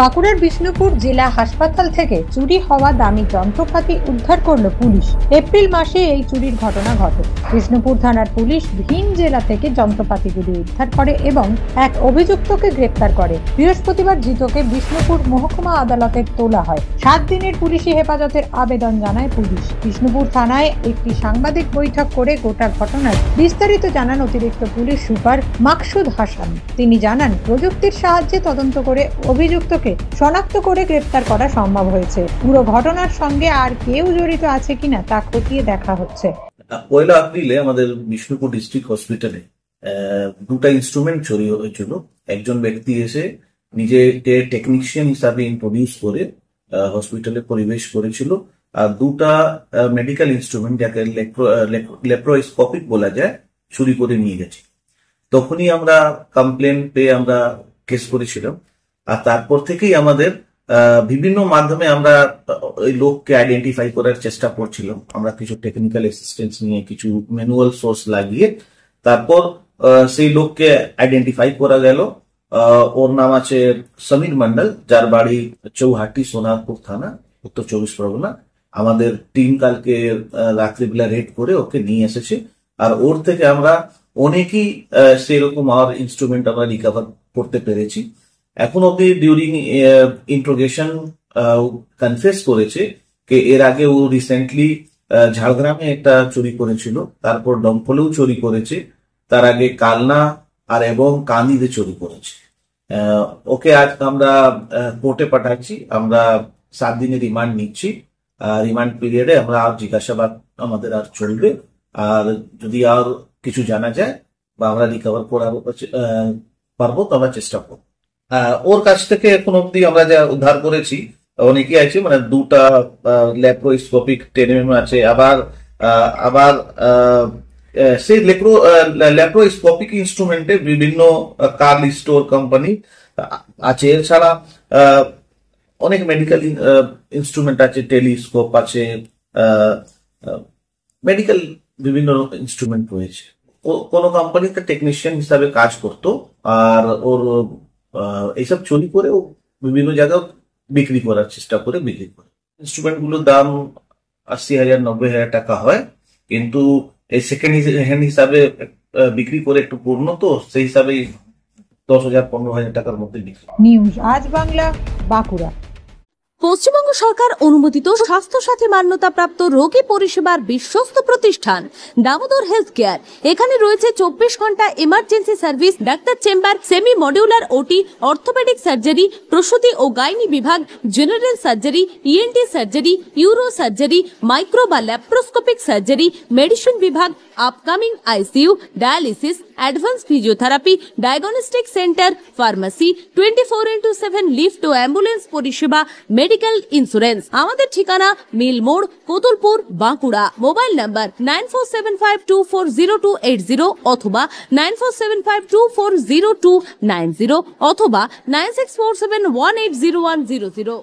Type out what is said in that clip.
বাঁকুড়ার বিষ্ণুপুর জেলা হাসপাতাল থেকে চুরি হওয়া দামি যন্ত্রপাতি উদ্ধার করল পুলিশ। এপ্রিল মাসে এই চুরির ঘটনা ঘটে। বিষ্ণুপুর থানার পুলিশ ভিন জেলা থেকে যন্ত্রপাতিগুলি উদ্ধার করে এবং এক অভিযুক্তকে গ্রেপ্তার করে। বৃহস্পতিবার ধৃতকে বিষ্ণুপুর মহকুমা আদালতে তোলা হয়। 7 দিনের পুলিশি হেফাজতের আবেদন জানায় পুলিশ। বিষ্ণুপুর থানায় একটি সাংবাদিক বৈঠক করে গোটা ঘটনার বিস্তারিত জানান অতিরিক্ত পুলিশ সুপার মাকসুদ হাসান। তিনি জানান, প্রযুক্তির সাহায্যে তদন্ত করে অভিযুক্তকে শনাক্ত করে গ্রেপ্তার করা সম্ভব হয়েছে। পুরো ঘটনার সঙ্গে আর কেউ জড়িত আছে কিনা তা খতিয়ে দেখা হচ্ছে। 1 এপ্রিলে আমাদের বিষ্ণুপুর ডিস্ট্রিক্ট হসপিটালে দুটা ইনস্ট্রুমেন্ট চুরি হয়েছিল। একজন ব্যক্তি এসে নিজেকে টেকনিশিয়ান হিসাবে ইন্ট্রোডিউস করে হসপিটালে পরিবেশ করেছিল, আর দুটা মেডিকেল ইনস্ট্রুমেন্ট যাকে লেপ্রোস্কোপিক বলা যায় চুরি করে নিয়ে গেছে। তখনই আমরা কমপ্লেন পেয়ে আমরা কেস করেছিলাম, আর তারপর থেকেই আমাদের বিভিন্ন মাধ্যমে আমরা ওই লোককে আইডেন্টিফাই করার চেষ্টা করছিলাম। আমরা কিছু টেকনিক্যাল অ্যাসিস্ট্যান্স নিয়ে, কিছু ম্যানুয়াল সোর্স লাগিয়ে তারপর সেই লোককে আইডেন্টিফাই করা গেল। ওর নাম আছে সমীর মন্ডল, যার বাড়ি চৌহাটি, সোনারপুর থানা, উত্তর 24 পরগনা। আমাদের টিম কালকে রাত্রিবেলা রেড করে ওকে নিয়ে এসেছে, আর ওর থেকে আমরা অনেকই সেরকম আর ইনস্ট্রুমেন্ট আমরা রিকভার করতে পেরেছি। এখন অব্দি ডিউরিং ইন্ট্রোগেশন কনফেস করেছে যে এর আগে ও রিসেন্টলি ঝাড়গ্রামে একটা চুরি করেছিল, তারপর ডম্পলেও চুরি করেছে, তার আগে কালনা আর এবং কান্দিতে চুরি করেছে। ওকে আজ আমরা কোর্টে পাঠাচ্ছি। আমরা 7 দিনের রিমান্ড নিচ্ছি। রিমান্ড পিরিয়ডে আমরা আর জিজ্ঞাসাবাদ আমাদের আর চলবে, আর যদি আর কিছু জানা যায় বা আমরা রিকভার করাবো পারবো তো আমরা চেষ্টা করবো। ওর কাছ থেকে এখন অব্দি আমরা যা উদ্ধার করেছি অনেকে আছে, মানে দুটা ল্যাপ্রোস্কোপিক 10 mm আছে, আবার সেই ল্যাপ্রোস্কোপিক ইনস্ট্রুমেন্টে বিভিন্ন কার্ল স্টোর কোম্পানি আছে। এছাড়া অনেক মেডিকেল ইনস্ট্রুমেন্ট আছে, টেলিস্কোপ আছে, মেডিকেল বিভিন্ন ইনস্ট্রুমেন্ট রয়েছে। কোনো কোম্পানিতে টেকনিশিয়ান হিসাবে কাজ করতো, আর ওর এইসব চুরি করে ও বিভিন্ন জায়গায় বিক্রি করার চেষ্টা করে বিক্রি করে। ইনস্ট্রুমেন্ট গুলোর দাম 80,000 90,000 টাকা হয়, কিন্তু এই সেকেন্ড হ্যান্ড হিসাবে বিক্রি করে একটু পূর্ণ, তো সেই হিসাবে 10,000 15,000 টাকার মধ্যে বিক্রি। নিউজ আজ বাংলা, বাঁকুড়া। পশ্চিমবঙ্গ সরকার অনুমোদিত স্বাস্থ্যসাথী মান্যতাপ্রাপ্ত রোগী পরিষেবার বিশ্বস্ত প্রতিষ্ঠান দামোদর হেলথ কেয়ার। এখানে রয়েছে 24 ঘন্টা emergency service, doctor chamber, semi modular OT, orthopaedic surgery, প্রসূতি ও গাইনি বিভাগ, general surgery, ENT surgery, uro surgery, micro বা ল্যাপ্রোস্কোপিক সার্জারি, মেডিসিন বিভাগ, upcoming ICU, dialysis, advance physiotherapy, diagnostic centre, pharmacy, 24x7 lift ও ambulance পরিষেবা, medical insurance. আমাদের ঠিকানা মিল মোড়, কোতুলপুর, বাঁকুড়া। মোবাইল নাম্বার 9475240280 অথবা 9475240290 অথবা 9647180100।